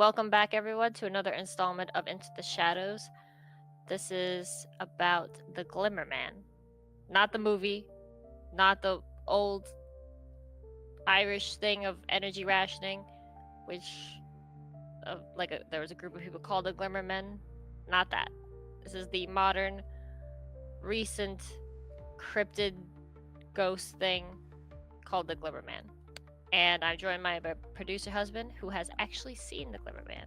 welcome back everyone to another installment of Into the Shadows. This is about the Glimmerman. Not the movie, not the old Irish thing of energy rationing, which there was a group of people called the Glimmermen. Not that. This is the modern, recent, cryptid ghost thing called the Glimmerman. And I'm joined by my producer husband, who has actually seen the Glimmerman.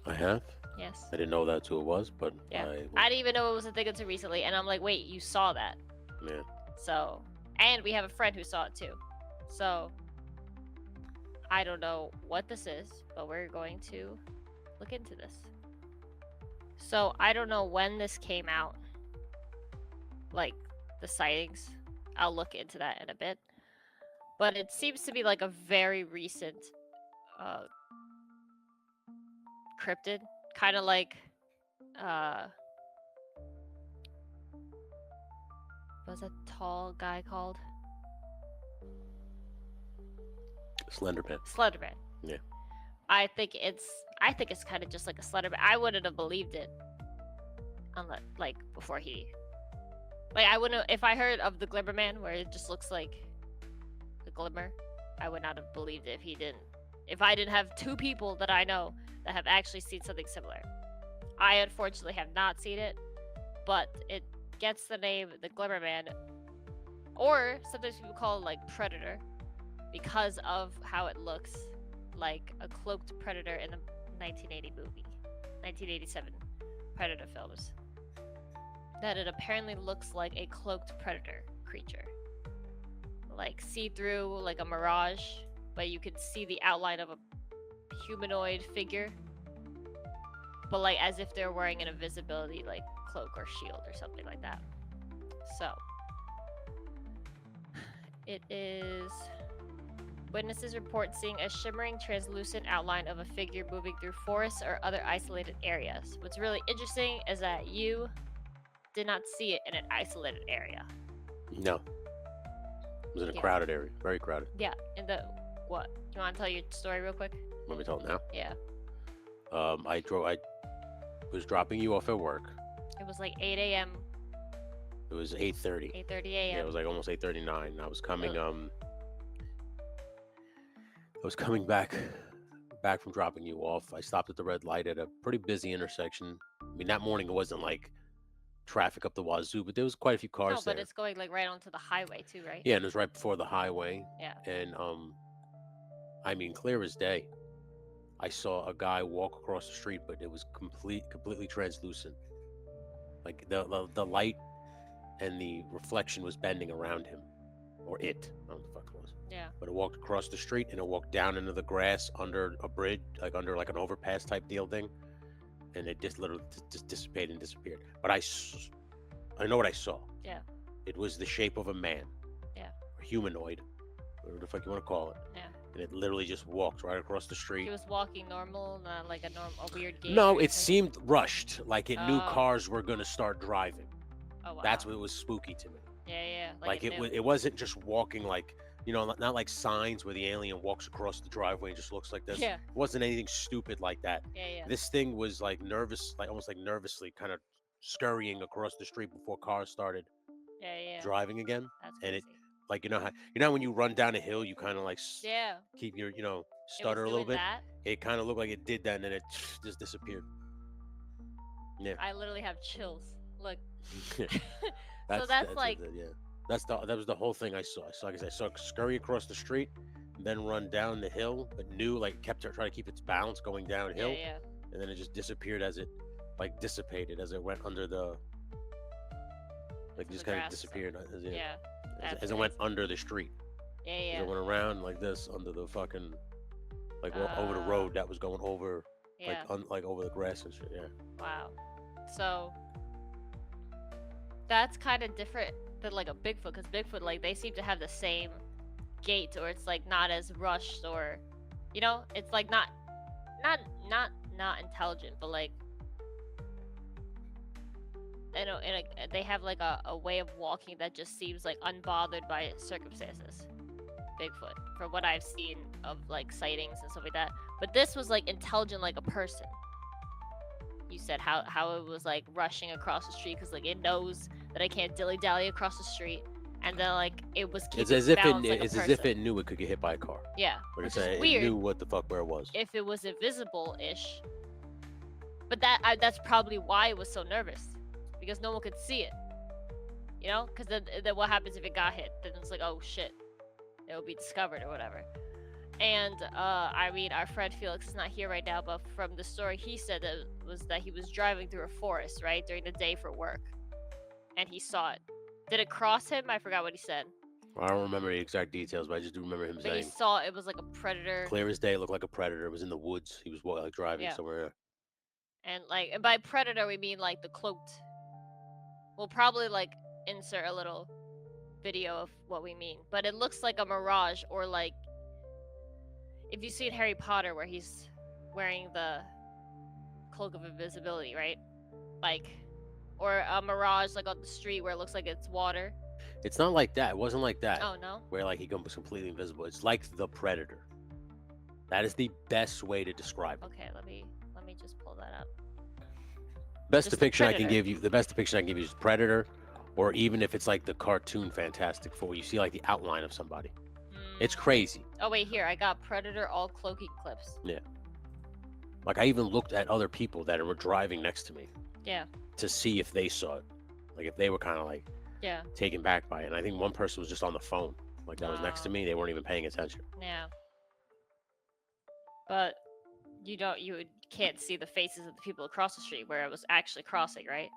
I have. Yes. I didn't know that's who it was, but yeah. I didn't even know it was a thing until recently, and I'm like, wait, you saw that? Yeah. So, and we have a friend who saw it too. So, I don't know what this is, but we're going to look into this. So, I don't know when this came out, like the sightings. I'll look into that in a bit. But it seems to be like a very recent cryptid, kind of like what's that tall guy called? Slenderman. Slenderman. Yeah. I think it's kind of just like a Slenderman. I wouldn't have believed it unless before he I wouldn't if I heard of the Glimmerman where it just looks like the glimmer. I would not have believed it if I didn't have two people that I know that have actually seen something similar. I unfortunately have not seen it, but it gets the name the Glimmerman, or sometimes people call it predator, because of how it looks like a cloaked predator in the 1987 Predator films. That it apparently looks like a cloaked predator creature. See-through, like a mirage, but you could see the outline of a humanoid figure. But as if they're wearing an invisibility cloak or shield or something like that. So it is. Witnesses report seeing a shimmering, translucent outline of a figure moving through forests or other isolated areas. What's really interesting is that you did not see it in an isolated area. No. It was in a crowded area. Very crowded. Yeah. In the what? Do you want to tell your story real quick? Let me tell it now. Yeah. I was dropping you off at work. It was 8 a.m. It was 8:30. 8:30 a.m. Yeah, it was almost 8:39. I was coming back from dropping you off. I stopped at the red light at a pretty busy intersection. I mean, that morning it wasn't traffic up the wazoo, but there was quite a few cars there. No, but it's going right onto the highway too, right? Yeah, and it was right before the highway. Yeah. And I mean, clear as day, I saw a guy walk across the street, but it was completely translucent. The light and the reflection was bending around him, or it. I don't know what the fuck it was. Yeah. But it walked across the street and it walked down into the grass under a bridge, under an overpass type deal thing. And it just literally just dissipated and disappeared. But I know what I saw. Yeah. It was the shape of a man. Yeah. Or humanoid, whatever the fuck you want to call it. Yeah. And it literally just walked right across the street. He was walking normal, not a weird gait. No, it seemed rushed, like it knew cars were gonna start driving. Oh wow. That's what was spooky to me. Yeah. It wasn't just walking not like Signs where the alien walks across the driveway and just looks like this. Yeah. It wasn't anything stupid like that. Yeah. This thing was nervous, almost nervously kind of scurrying across the street before cars started driving again. That's crazy. And it how when you run down a hill you kind of keep your stutter a little bit. That? It kind of looked like it did that and then it just disappeared. Yeah. I literally have chills. Look. That was the whole thing I saw. I saw it scurry across the street, and then run down the hill, but kept trying to keep its balance going downhill. Yeah. And then it just disappeared as it dissipated as it went under the just kind of disappeared as it went under the street. Yeah. As it went around like this under the fucking over the road that was going over over the grass and shit. Yeah. Wow. So that's kind of different than a Bigfoot, because Bigfoot they seem to have the same gait, or it's not as rushed, or it's not intelligent, but they have a way of walking that just seems unbothered by circumstances. Bigfoot from what I've seen of like sightings and stuff like that. But this was like intelligent like a person. You said how it was like rushing across the street because like it knows that I can't dilly dally across the street, and then like it was keeping It's as if balance like a it's as person. if it knew it could get hit by a car. Yeah, But which it's is it weird. knew what the fuck where it was. If it was invisible-ish, but that's probably why it was so nervous, because no one could see it. You know, because then what happens if it got hit? Then it's like, oh shit, it will be discovered or whatever. And I mean, our friend Felix is not here right now, but from the story he said that he was driving through a forest, right, during the day for work, and he saw it. Did it cross him? I forgot what he said. I don't remember the exact details, but I just do remember him But saying. he saw it was like a predator. Clear as day, it looked like a predator. It was in the woods. He was like driving somewhere. And like, and by predator we mean like the cloaked. We'll probably like insert a little video of what we mean, but it looks like a mirage, or like if you see in Harry Potter where he's wearing the cloak of invisibility, right? Like, or a mirage like on the street where it looks like it's water. It's not like that. It wasn't like that. Oh no. Where like he becomes completely invisible. It's like the predator. That is the best way to describe it. Okay, let me just pull that up. Best Just the depiction I can predator. give you. The best depiction I can give you is predator, or even if it's like the cartoon Fantastic Four, you see like the outline of somebody. It's crazy. Oh wait, here I got predator all cloaking clips. Like I even looked at other people that were driving next to me. Yeah. To see if they saw it, like if they were kind of like taken back by it. And I think one person was just on the phone, like that was next to me. They weren't even paying attention. Yeah. But you can't see the faces of the people across the street where it was actually crossing, right?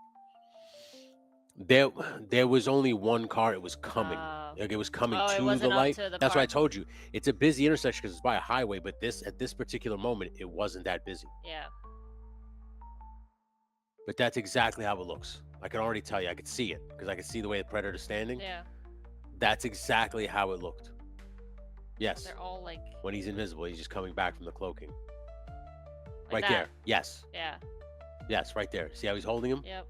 There was only one car. It was coming. Like it was coming it to wasn't the up light. to the That's why I car. told you it's a busy intersection because it's by a highway. But at this particular moment, it wasn't that busy. Yeah. But that's exactly how it looks. I can already tell you. I could see it because I could see the way the predator's standing. Yeah. That's exactly how it looked. Yes. They're all like When he's invisible, he's just coming back from the cloaking. like Right that. there. Yes. Yeah. Yes, right there. See how he's holding him? Yep.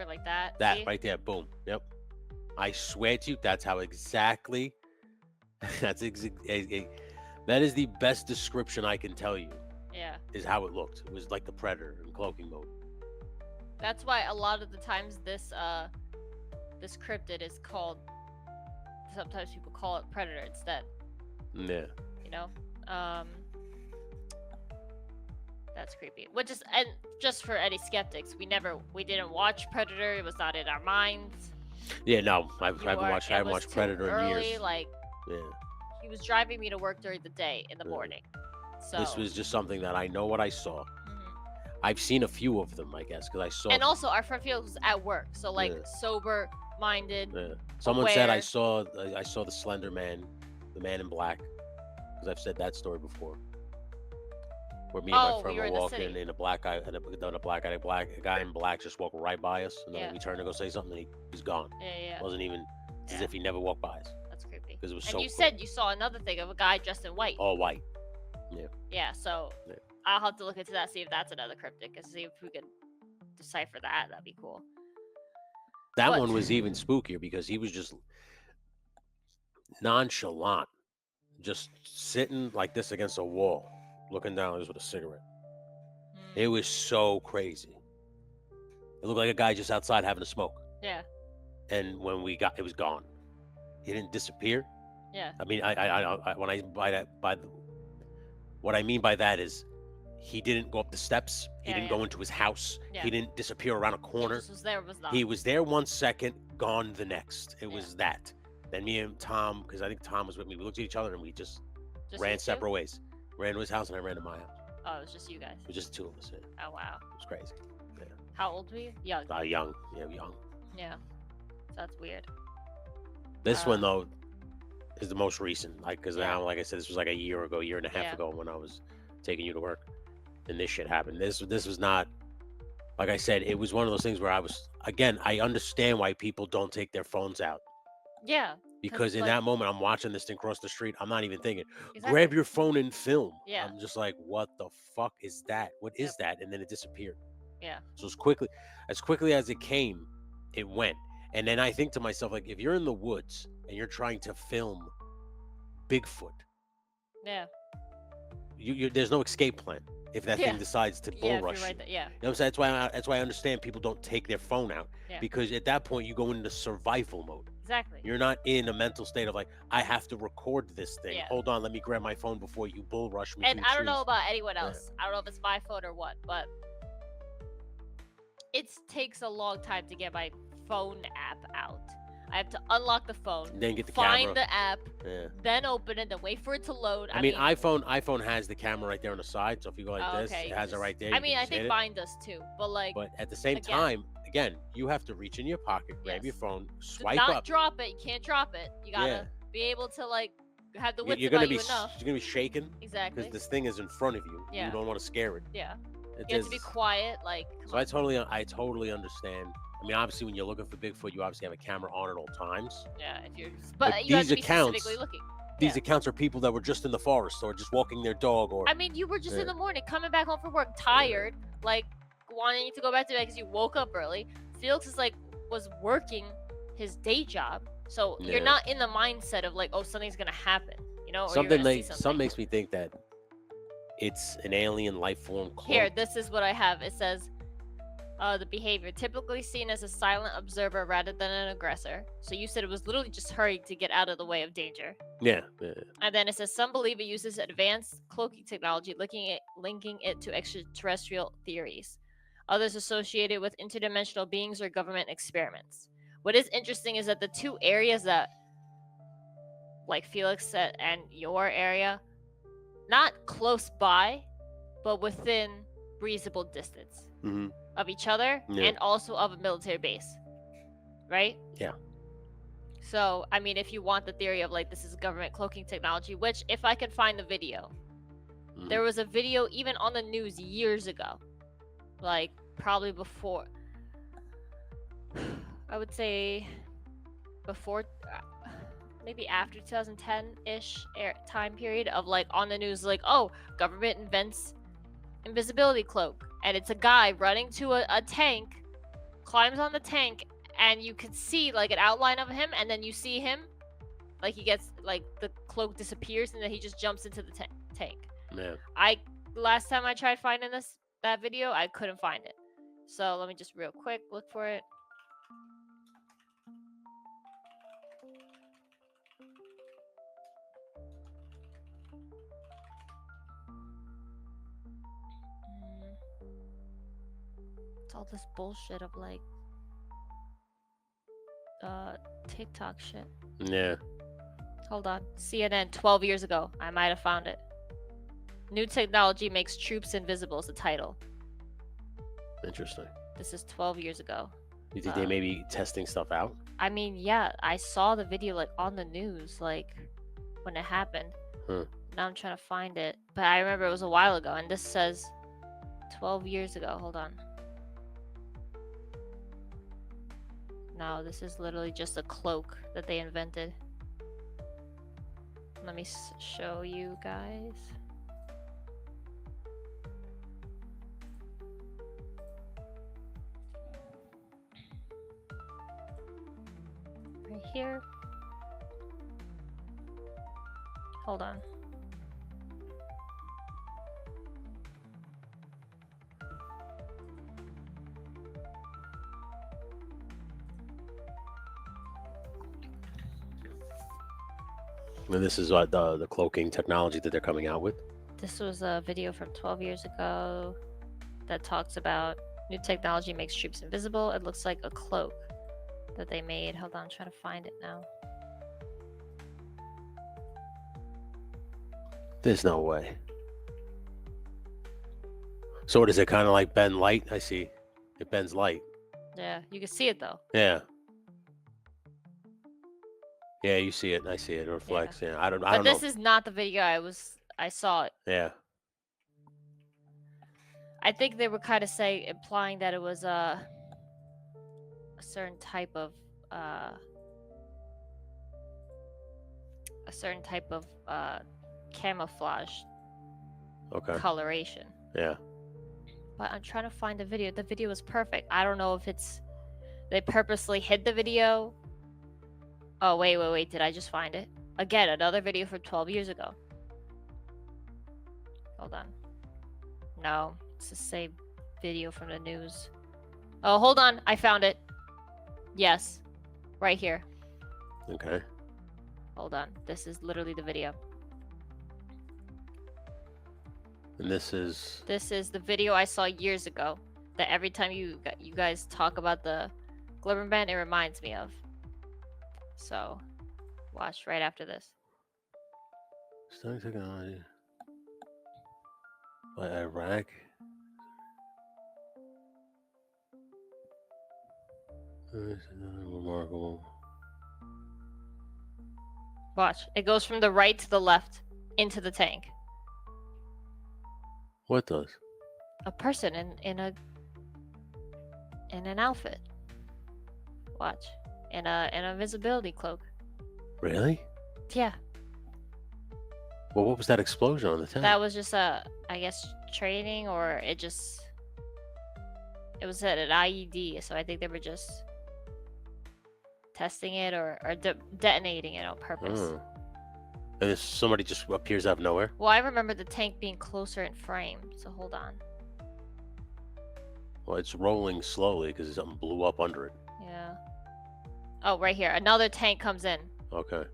Like that. That See? right there. Boom. Yep. I swear to you, that's how exactly. That is the best description I can tell you. Yeah. Is how it looked. It was like the predator in cloaking mode. That's why a lot of the times this cryptid is called. Sometimes people call it predator instead. Yeah. You know. That's creepy. Which is, and just for any skeptics, we didn't watch Predator. It was not in our minds. Yeah. No, I haven't watched It was watched too Predator in early, years. Like Yeah. he was driving me to work during the day in the Yeah. morning. So This was just something that I know what I saw. Mhm. I've seen a few of them, I guess, because I saw. And also, our friend Felix was at work, so like Yeah. sober-minded. Yeah. Someone said I aware. saw the Slender Man, the Man in Black, because I've said that story before. Where me and my Oh, friend we were were in the walking, city. and a guy in black just walked right by us, and then Yeah. we turned to go say something, and he was gone. Yeah. Wasn't even. It's as Yeah. if he never walked by us That's creepy. because it was And so. you quick. said you saw another thing of a guy dressed in white. All white. Yeah, so Yeah. I'll have to look into that, see if that's another cryptic, and see if we could decipher that. That'd be cool. That What? one was even spookier because he was just nonchalant, just sitting like this against a wall, looking down just with a cigarette. It was so crazy. It looked like a guy just outside having a smoke. Yeah. And when we got, it was gone. He didn't disappear. Yeah. I mean, what I mean by that is, he didn't go up the steps. He Yeah, didn't yeah. go into his house. Yeah. He didn't disappear around a He corner. just was there, was not. He was there 1 second, gone the next. It Yeah. was that. Then me and Tom, because I think Tom was with me, we looked at each other and we just Just ran you two? separate ways. Ran to his house and I ran to my house. Oh, it was just you guys. It was just the two of us. Yeah. Oh wow. It was crazy. How old were you? Young. Young. Yeah, young. Yeah. That's weird. This one though is the most recent. Like, because Yeah. now, like I said, this was like a year ago, year and a half Yeah. ago when I was taking you to work, and this shit happened. This was not. Like I said, it was one of those things where I understand why people don't take their phones out. Yeah. Because in like- that moment, I'm watching this thing cross the street. I'm not even thinking, Exactly. grab your phone and film. Yeah. I'm just like, what the fuck is that? What is that? And then it disappeared. Yeah. So as quickly as it came, it went. And then I think to myself, like, if you're in the woods and you're trying to film Bigfoot. Yeah. There's no escape plan if that Yeah. thing decides to bull Yeah. If rush you're you. right there. Yeah. You know what I'm saying? That's why I understand people don't take their phone out, Yeah. because at that point you go into survival mode. Exactly. You're not in a mental state of like, I have to record this thing. Yeah. Hold on, let me grab my phone before you bull rush me And through I don't know trees. about anyone else. I don't know if it's my phone or what, but it takes a long time to get my phone app out. I have to unlock the phone, And then get the find camera. the app, Yeah. then open it, then wait for it to load. I mean, iPhone has the camera right there on the side, so if you go like this, okay, it has it right there. I you mean, can I just hit think it. mine does too, but like, But at the same time, again, you have to reach in your pocket, grab your Yes. phone, do swipe not up. drop it. You can't drop it. You gotta Yeah. be able to like have the wits You're gonna about be you enough. you're gonna be shaking Exactly. because this thing is in front of you. Yeah. You don't want to scare it. Yeah. It You have to be is- quiet. Like, come So on. I totally understand. I mean, obviously, when you're looking for Bigfoot, you obviously have a camera on at all times. Yeah, if you're, But but you have these to be accounts- specifically looking. These Yeah. accounts are people that were just in the forest or just walking their dog, or I mean, you were just Yeah. in the morning, coming back home from work, tired, like wanting to go back to bed because you woke up early. Felix is like was working his day job, so Yeah. you're not in the mindset of like, oh, something's gonna happen, you know, or you're something gonna see like something. some makes me think that it's an alien life form. Here, cloaked. this is what I have. It says, the behavior typically seen as a silent observer rather than an aggressor. So you said it was literally just hurrying to get out of the way of danger. Yeah. And then it says some believe it uses advanced cloaking technology, linking it to extraterrestrial theories. Others associate it with interdimensional beings or government experiments. What is interesting is that the two areas that, like Felix said, and your area, not close by, but within reasonable distance hmm of each other Yeah. and also of a military base, right? Yeah. So, I mean, if you want the theory of like this is government cloaking technology, which if I could find the video, Mhm. there was a video even on the news years ago, like probably before, I would say before, maybe after 2010-ish time period of like on the news, like, oh, government invents invisibility cloak, and it's a guy running to a tank, climbs on the tank, and you can see like an outline of him, and then you see him, like he gets like the cloak disappears, and then he just jumps into the tank. Yeah. Last time I tried finding that video, I couldn't find it. So let me just real quick look for it. It's all this bullshit of like TikTok shit. Yeah. Hold on. CNN 12 years ago. I might have found it. New technology makes troops invisible is the title. Interesting. This is 12 years ago. You think they may be testing stuff out? I mean, yeah, I saw the video like on the news, like when it happened. Huh. Now I'm trying to find it. But I remember it was a while ago, and this says 12 years ago. Hold on. No, this is literally just a cloak that they invented. Let me show you guys. Right here. Hold on. And this is the cloaking technology that they're coming out with. This was a video from 12 years ago that talks about new technology makes troops invisible. It looks like a cloak that they made. Hold on, I'm trying to find it now. There's no way. So what is it, kind of like bend light? I see. It bends light. Yeah, you can see it though. Yeah. Yeah, you see it. I see it. It reflects. Yeah. I don't But know. this is not the video I saw it. Yeah. I think they were kind of implying that it was a certain type of camouflage Okay. coloration. Yeah. But I'm trying to find the video. The video was perfect. I don't know if they purposely hid the video. Oh, wait. Did I just find it? Again, another video from 12 years ago. Hold on. No, it's the same video from the news. Oh, hold on. I found it. Yes. Right here. Okay. Hold on. This is literally the video. And this is the video I saw years ago that every time you guys talk about the Glimmerman, it reminds me of. So, watch right after this. stunning technology by Iraq. This is remarkable. Watch. It goes from the right to the left into the tank. What does? A person in an outfit. Watch. In a invisibility cloak. Really? Yeah. Well, what was that explosion on the tank? That was just I guess training, or it was at an IED, so I think they were just testing it or detonating it on purpose. Oh. And this somebody just appears out of nowhere? Well, I remember the tank being closer in frame, so hold on. Well, it's rolling slowly because something blew up under it. Yeah. Oh, right here. Another tank comes in. Okay.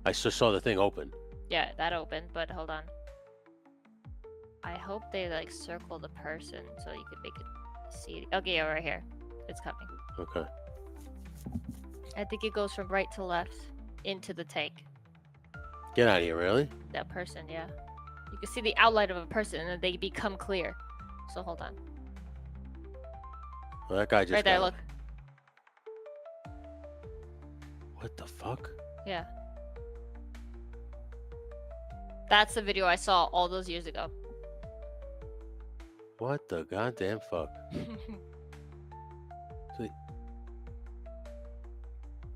I just saw the thing open. Yeah, that opened, but hold on. I hope they like circle the person so you can make it see it. Okay, yeah, right here. It's coming. Okay. I think it goes from right to left into the tank. Get out of here, really? That person, yeah. You can see the outline of a person and then they become clear. So hold on. Well, that guy just Right there, got- look. What the fuck? Yeah. That's the video I saw all those years ago. What the goddamn fuck?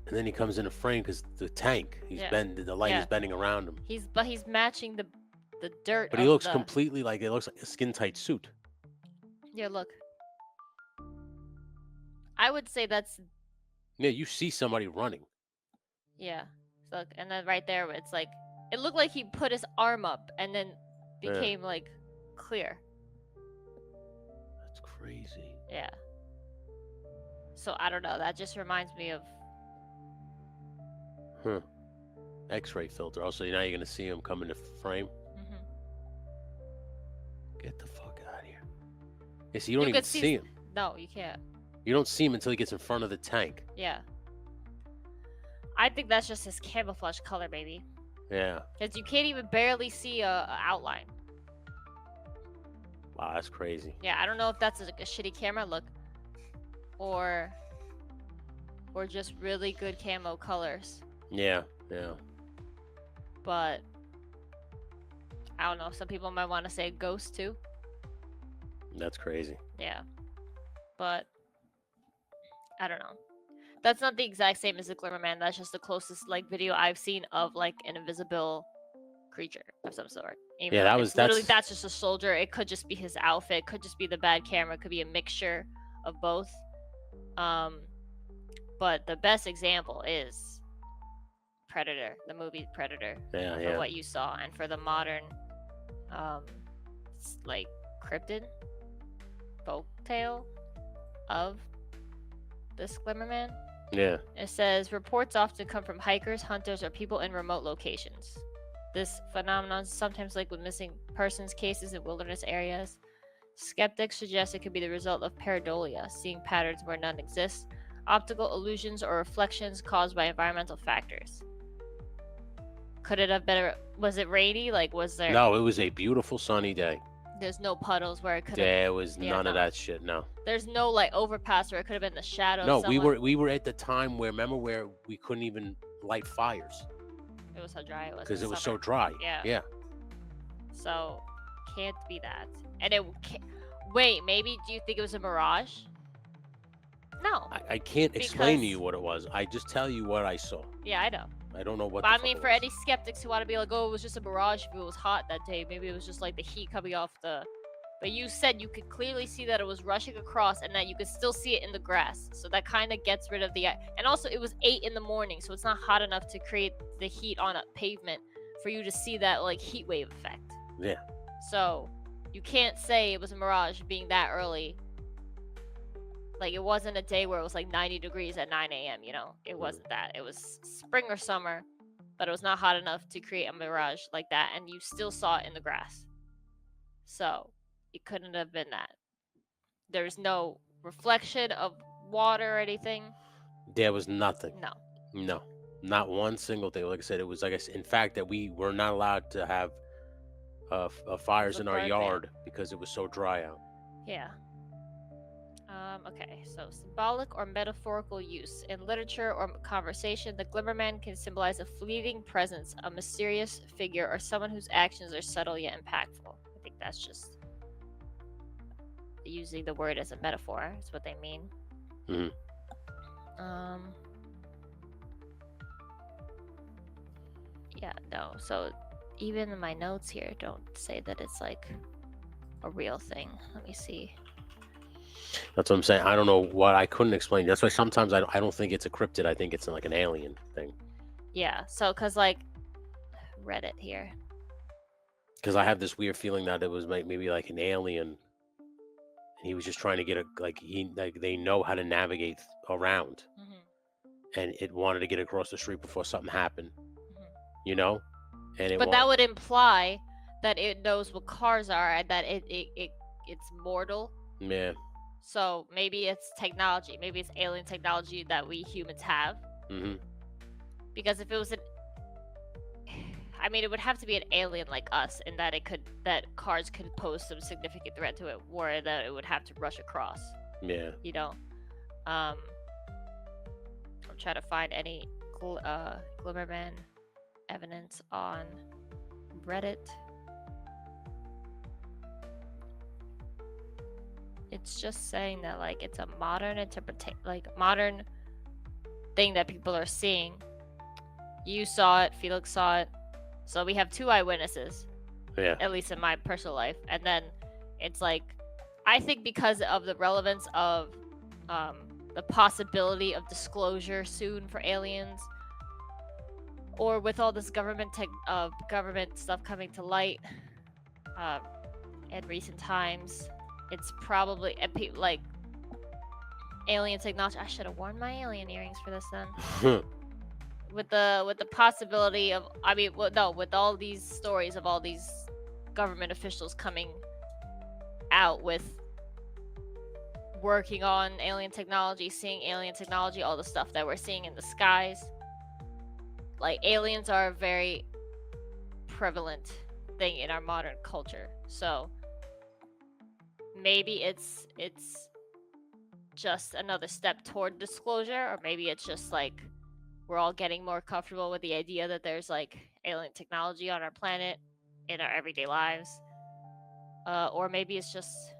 And then he comes in a frame because the tank, the light is bending around him. He's matching the dirt. But he looks completely like, it looks like a skin tight suit. Yeah, look. I would say that's. Yeah, you see somebody running. Yeah. Look, and then right there, it's like it looked like he put his arm up and then became like clear. That's crazy. Yeah. So I don't know. That just reminds me of. Huh. X-ray filter. Also, now you're gonna see him come into frame. Mm-hmm. Get the fuck out of here. Yeah, so you don't even could see him. No, you can't. You don't see him until he gets in front of the tank. Yeah. I think that's just his camouflage color, baby. Yeah. Because you can't even barely see a outline. Wow, that's crazy. Yeah, I don't know if that's like a shitty camera look, or just really good camo colors. Yeah, yeah. But I don't know. Some people might want to say ghost too. That's crazy. Yeah. But I don't know. That's not the exact same as the Glimmerman. That's just the closest like video I've seen of like an invisible creature of some sort. Even Yeah, that's just a soldier. It could just be his outfit. It could just be the bad camera. It could be a mixture of both. But the best example is Predator, the movie Predator. Yeah, for what you saw, and for the modern like cryptid folktale of this Glimmerman. Yeah. It says reports often come from hikers, hunters, or people in remote locations. This phenomenon is sometimes linked with missing persons cases in wilderness areas. Skeptics suggest it could be the result of pareidolia, seeing patterns where none exist, optical illusions or reflections caused by environmental factors. Could it have been? Was it rainy? Like, was there? No, it was a beautiful sunny day. There's no puddles where it could. There was none of that shit. No. There's no like overpass where it could have been the shadow. No, we were at the time where we couldn't even light fires. It was so dry. It was because it was so dry. Yeah. Yeah. So, can't be that. And it. Wait, maybe do you think it was a mirage? No. I can't explain to you what it was. I just tell you what I saw. Yeah, I know. I don't know what. But I mean, for any skeptics who want to be like, "Oh, it was just a mirage," if it was hot that day, maybe it was just like the heat coming off the but you said you could clearly see that it was rushing across and that you could still see it in the grass. So that kind of gets rid of the. And also, it was 8 in the morning, so it's not hot enough to create the heat on a pavement for you to see that like heat wave effect. Yeah. So you can't say it was a mirage being that early. Like, it wasn't a day where it was like 90 degrees at 9 a.m., you know? It wasn't that. It was spring or summer, but it was not hot enough to create a mirage like that, and you still saw it in the grass. So it couldn't have been that. There's no reflection of water or anything. There was nothing. No. Not one single thing. Like I said, it was in fact, that we were not allowed to have fires in our yard because it was so dry out. Yeah. Okay, so symbolic or metaphorical use. In literature or conversation, the Glimmerman can symbolize a fleeting presence, a mysterious figure, or someone whose actions are subtle yet impactful. I think that's just using the word as a metaphor. Is what they mean. Yeah, no. So even in my notes here, don't say that it's like a real thing. Let me see. That's what I'm saying. I don't know what I couldn't explain. That's why sometimes I don't think it's a cryptid. I think it's like an alien thing. Yeah. So, cause like Reddit here. Because I have this weird feeling that it was maybe like an alien, and he was just trying to get they know how to navigate around, and it wanted to get across the street before something happened. You know, but that would imply that it knows what cars are and that it's mortal. Yeah. So maybe it's technology. Maybe it's alien technology that we humans have. Because if it was I mean, it would have to be an alien like us, in that cars could pose some significant threat to it, or that it would have to rush across. Yeah. You know, I'm trying to find any Glimmerman evidence on Reddit. It's just saying that like it's a modern modern thing that people are seeing. You saw it, Felix saw it, so we have 2 eyewitnesses. Yeah. At least in my personal life, and then it's like, I think because of the relevance of the possibility of disclosure soon for aliens, or with all this government stuff coming to light in recent times. It's probably like alien technology. I should have worn my alien earrings for this then. With the possibility of, with all these stories of all these government officials coming out with working on alien technology, seeing alien technology, all the stuff that we're seeing in the skies. Like, aliens are a very prevalent thing in our modern culture. So maybe it's just another step toward disclosure, or maybe it's just like we're all getting more comfortable with the idea that there's like alien technology on our planet in our everyday lives, or maybe it's just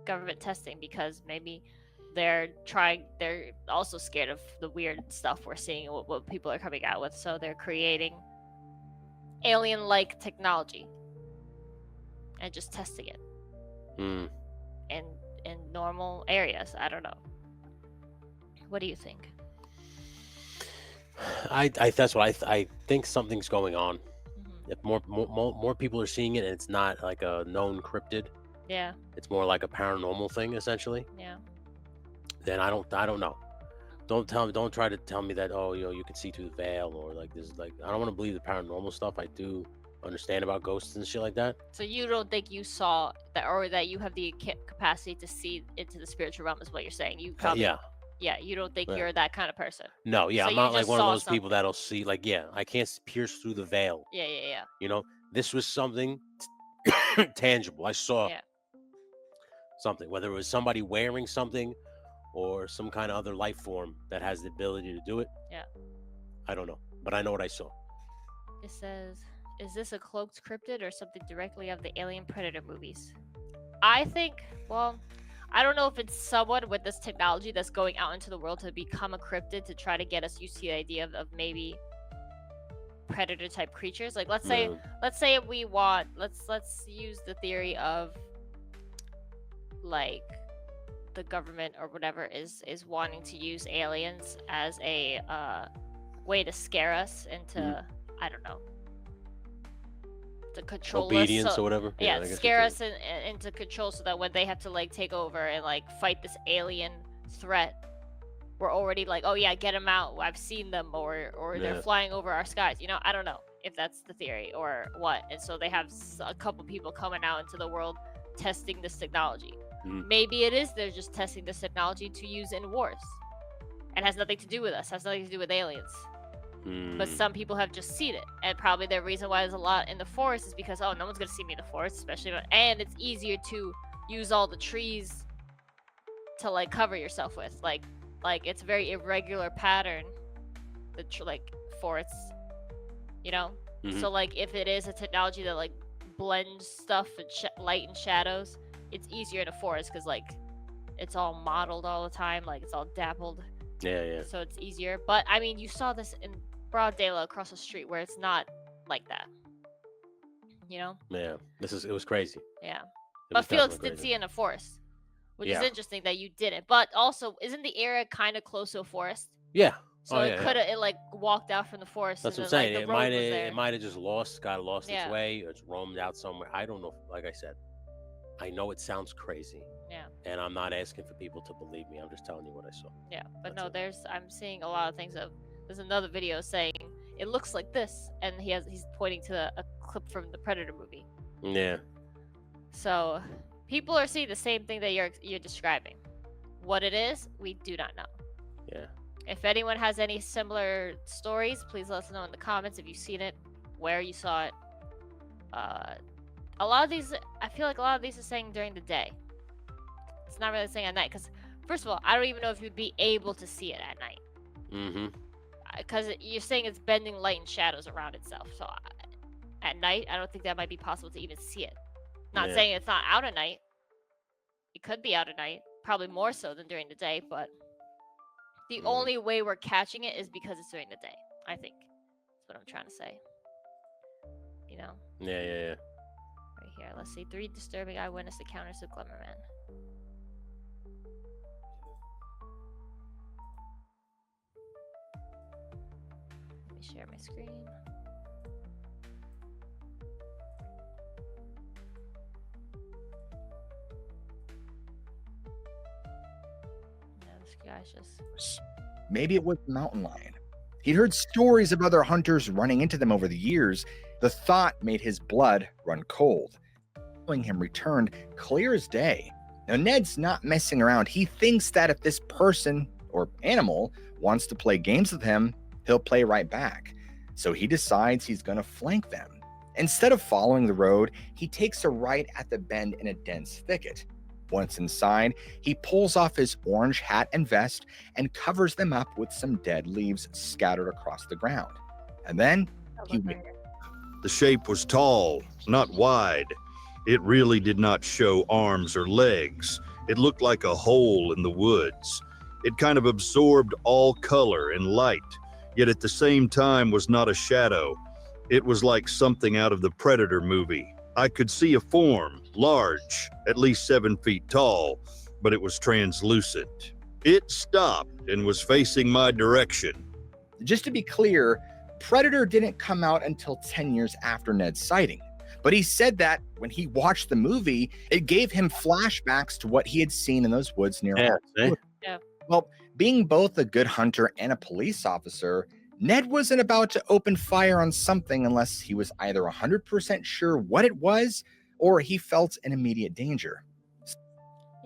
government testing, because maybe they're also scared of the weird stuff we're seeing, what people are coming out with, so they're creating alien-like technology and just testing it in normal areas. I don't know. What do you think? That's what I think something's going on. If more people are seeing it, and it's not like a known cryptid, yeah, it's more like a paranormal thing essentially. Yeah. Then I don't know. Don't try to tell me that, oh, you can see through the veil, or like this. Like, I don't want to believe the paranormal stuff. I do understand about ghosts and shit like that. So you don't think you saw that, or that you have the capacity to see into the spiritual realm, is what you're saying? You probably, yeah, you don't think you're that kind of person. No, yeah, So I'm not you like just one of saw those people that'll see, like, I can't pierce through the veil. Yeah. You know, this was something tangible. I saw something, whether it was somebody wearing something or some kind of other life form that has the ability to do it. Yeah. I don't know, but I know what I saw. It says, is this a cloaked cryptid or something directly of the Alien Predator movies? I think, well, I don't know if it's someone with this technology that's going out into the world to become a cryptid to try to get us used to the idea of maybe predator type creatures. Like, let's say we want, let's use the theory of like the government or whatever is wanting to use aliens as a way to scare us into I don't know, to control Obedience us. or whatever. Yeah, I guess scare us into control so that when they have to like take over and like fight this alien threat, we're already like, oh yeah, get them out. I've seen them, or they're flying over our skies. You know, I don't know if that's the theory or what. And so they have a couple people coming out into the world testing this technology. Maybe it is they're just testing this technology to use in wars, and has nothing to do with us. Has nothing to do with aliens. But some people have just seen it, and probably the reason why there's a lot in the forest is because no one's gonna see me in the forest, especially and it's easier to use all the trees to like cover yourself with, like it's a very irregular pattern, the like forests, you know. So like if it is a technology that like blends stuff and light and shadows, it's easier in a forest because like it's all modeled all the time, like it's all dappled. Yeah. So it's easier. But I mean, you saw this in broad daylight across the street where it's not like that, you know. Yeah, it was crazy. Yeah, but Felix did see it in a forest, which is interesting that you didn't. But also, isn't the area kind of close to a forest? Yeah. So it could have it like walked out from the forest. That's what I'm saying. It might have just got lost its way, or it's roamed out somewhere. I don't know. Like I said, I know it sounds crazy. Yeah. And I'm not asking for people to believe me. I'm just telling you what I saw. Yeah, but I'm seeing a lot of things there's another video saying it looks like this, and he's pointing to a clip from the Predator movie. Yeah. So people are seeing the same thing that you're describing. What it is, we do not know. Yeah. If anyone has any similar stories, please let us know in the comments if you've seen it, where you saw it. A lot of these, I feel like a lot of these are saying during the day. It's not really saying at night, because first of all, I don't even know if you'd be able to see it at night. Because you're saying it's bending light and shadows around itself. So at night, I don't think that might be possible to even see it. Not saying it's not out at night. It could be out at night, probably more so than during the day, but the only way we're catching it is because it's during the day, I think. That's what I'm trying to say. You know? Yeah. Right here, let's see. 3 disturbing eyewitness encounters with Glimmerman. Let me share my screen. This guy's just... Maybe it was a mountain lion. He'd heard stories of other hunters running into them over the years. The thought made his blood run cold. Following him returned clear as day. Now, Ned's not messing around. He thinks that if this person or animal wants to play games with him, he'll play right back. So he decides he's going to flank them. Instead of following the road, he takes a right at the bend in a dense thicket. Once inside, he pulls off his orange hat and vest and covers them up with some dead leaves scattered across the ground. And then he waits. The shape was tall, not wide. It really did not show arms or legs. It looked like a hole in the woods. It kind of absorbed all color and light, yet at the same time was not a shadow. It was like something out of the Predator movie. I could see a form, large, at least 7 feet tall, but it was translucent. It stopped and was facing my direction. Just to be clear, Predator didn't come out until 10 years after Ned's sighting. But he said that when he watched the movie, it gave him flashbacks to what he had seen in those woods near home. Yeah. Well, being both a good hunter and a police officer, Ned wasn't about to open fire on something unless he was either 100% sure what it was or he felt an immediate danger.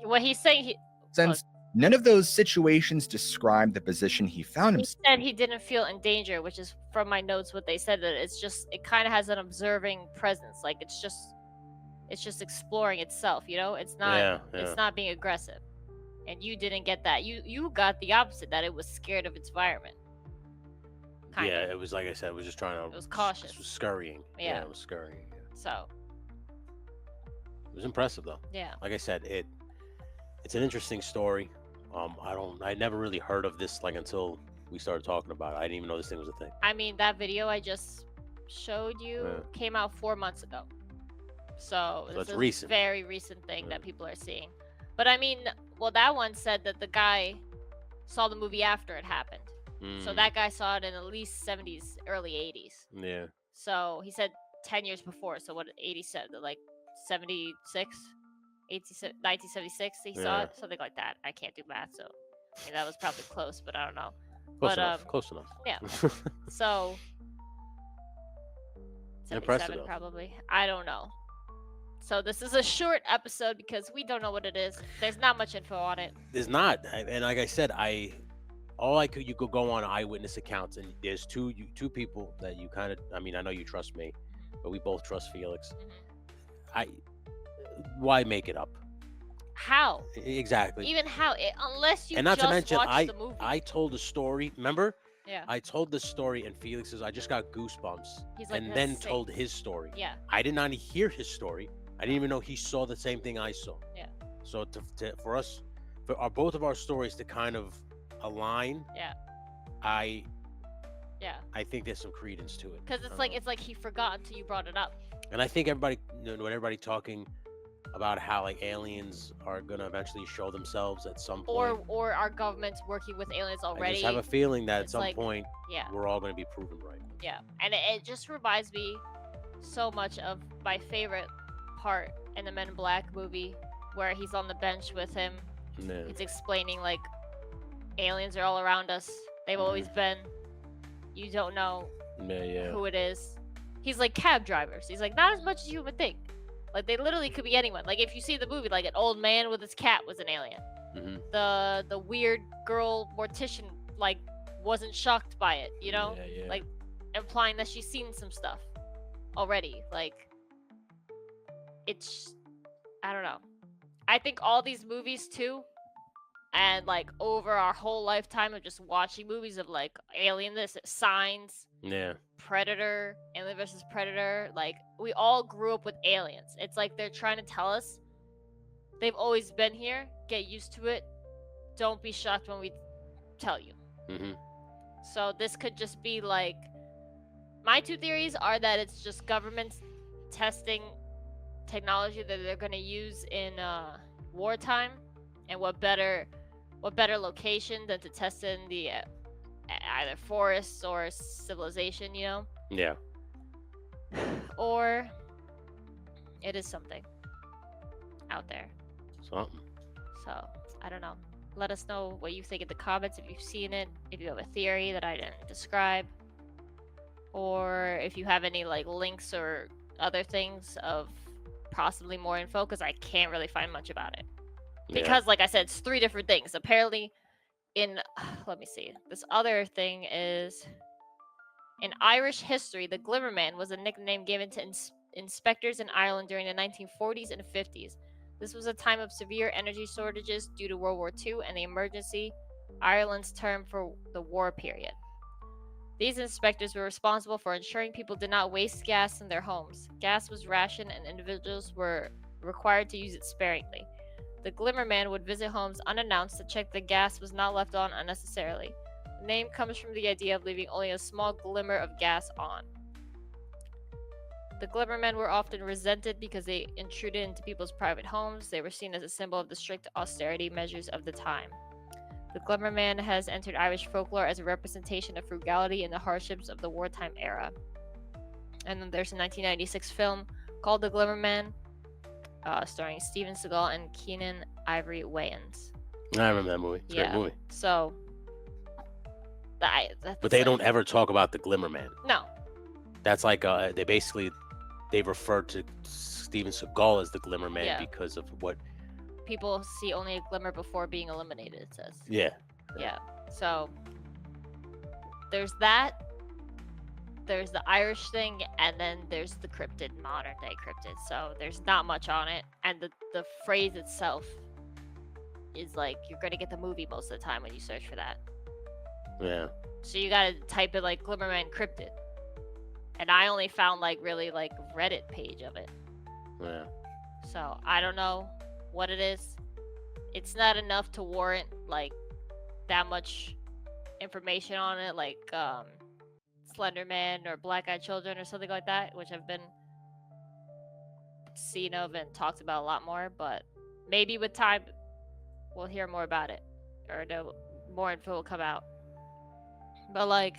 What he's saying, Since none of those situations describe the position he found he himself. said he didn't feel in danger, which is from my notes what they said, that it kind of has an observing presence, like it's just exploring itself, you know. It's not being aggressive, and you didn't get that. You got the opposite, that it was scared of its environment. It was like I said, it was just trying to. It was cautious. It was scurrying. Yeah, it was scurrying. Yeah. So. It was impressive though. Yeah. Like I said, it's an interesting story. I never really heard of this like until we started talking about it. I didn't even know this thing was a thing. I mean, that video I just showed you came out 4 months ago. So it's recent. Very recent thing that people are seeing. But I mean, well, that one said that the guy saw the movie after it happened. So that guy saw it in at least 70s, early 80s. Yeah. So he said 10 years before. So what 80 said, like 76, 1976 he saw Yeah. it, something like that. I can't do math, so I mean, that was probably close, but I don't know. Close But enough. Close enough. yeah. So Impressive, 77 though. probably. I don't know. So this is a short episode because we don't know what it is. There's not much info on it. There's not, and like I said, you could go on eyewitness accounts, and there's two people that you kind of. I mean, I know you trust me, but we both trust Felix. Why make it up? How? Exactly. Even how? Unless you And not just to mention, watched the movie. I told a story. Remember? Yeah. I told the story, and Felix says, I just got goosebumps. He's like, and "That's then sick." told his story. Yeah. I did not hear his story. I didn't even know he saw the same thing I saw. Yeah. So for both of our stories to kind of align, Yeah. I think there's some credence to it. Because it's like he forgot until you brought it up. And I think everybody, when everybody talking about how like aliens are gonna eventually show themselves at some point, Or our government's working with aliens already. I just have a feeling that at It's some like- point Yeah. we're all gonna be proven right. Yeah. And it just reminds me so much of my favorite part in the Men in Black movie where he's on the bench with him. Yeah. He's explaining like aliens are all around us. They've always been. You don't know Yeah. who it is. He's like cab drivers. He's like not as much as you would think. Like they literally could be anyone. Like if you see the movie, like an old man with his cat was an alien. Mm-hmm. The weird girl mortician like wasn't shocked by it, you know? Yeah. Like implying that she's seen some stuff already. Like it's I don't know. I think all these movies too, and like over our whole lifetime of just watching movies of like Alien, this Signs, Yeah. Predator, Alien versus Predator, like we all grew up with aliens. It's like they're trying to tell us they've always been here. Get used to it. Don't be shocked when we tell you. Mm-hmm. So this could just be like my two theories are that it's just governments testing technology that they're going to use in wartime, and what better location than to test it in the either forests or civilization, you know? Yeah. Or it is something out there. Something. So I don't know. Let us know what you think in the comments if you've seen it, if you have a theory that I didn't describe, or if you have any like links or other things of possibly more info, because I can't really find much about it. Because like I said, it's 3 different things. Apparently in let me see. This other thing is in Irish history, the Glimmerman was a nickname given to inspectors in Ireland during the 1940s and 50s. This was a time of severe energy shortages due to World War II and the emergency, Ireland's term for the war period. These inspectors were responsible for ensuring people did not waste gas in their homes. Gas was rationed and individuals were required to use it sparingly. The Glimmerman would visit homes unannounced to check the gas was not left on unnecessarily. The name comes from the idea of leaving only a small glimmer of gas on. The Glimmermen were often resented because they intruded into people's private homes. They were seen as a symbol of the strict austerity measures of the time. The Glimmerman has entered Irish folklore as a representation of frugality and the hardships of the wartime era. And then there's a 1996 film called The Glimmerman, starring Steven Seagal and Keenan Ivory Wayans. I remember that movie. It's a great movie. So, that's But they like- don't ever talk about the Glimmerman. No. That's like they refer to Steven Seagal as the Glimmerman Yeah. because of what. People see only a glimmer before being eliminated, it says. Yeah. Yeah. So there's that. There's the Irish thing, and then there's the cryptid, modern day cryptid. So there's not much on it, and the phrase itself is like you're gonna get the movie most of the time when you search for that. Yeah. So you gotta type in like Glimmerman cryptid, and I only found like really like Reddit page of it. Yeah. So I don't know what it is. It's not enough to warrant like that much information on it, like Slenderman or Black Eyed Children or something like that, which have been seen of and talked about a lot more. But maybe with time we'll hear more about it, or more info will come out. But like,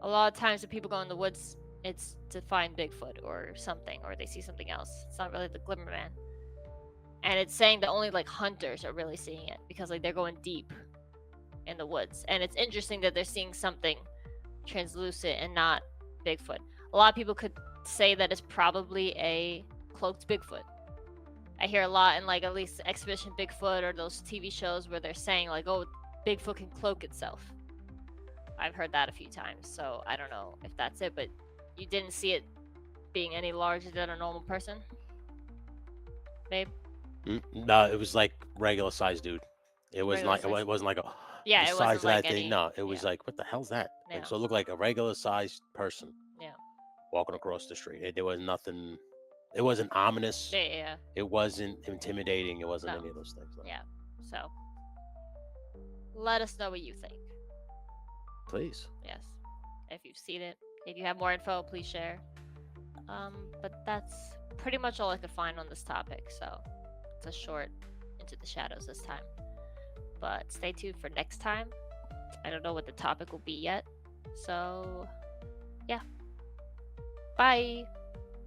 a lot of times when people go in the woods, it's to find Bigfoot or something, or they see something else. It's not really the Glimmerman. And it's saying that only like hunters are really seeing it because like they're going deep in the woods. And it's interesting that they're seeing something translucent and not Bigfoot. A lot of people could say that it's probably a cloaked Bigfoot. I hear a lot in like at least Exhibition Bigfoot or those TV shows where they're saying like, oh, Bigfoot can cloak itself. I've heard that a few times, so I don't know if that's it, but you didn't see it being any larger than a normal person, babe? No, it was like regular size dude. It wasn't Regular like size. it wasn't like a Yeah, the it size wasn't of like that thing. any. No, it was Yeah. like what the hell's that? Yeah. Like, so it looked like a regular sized person. Yeah. Walking across the street. There was nothing. It wasn't ominous. Yeah. It wasn't intimidating. It wasn't No. any of those things. No. Yeah. So, let us know what you think. Please. Yes. If you've seen it. If you have more info, please share. But that's pretty much all I could find on this topic. So, it's a short Into the Shadows this time. But stay tuned for next time. I don't know what the topic will be yet. So, yeah. Bye.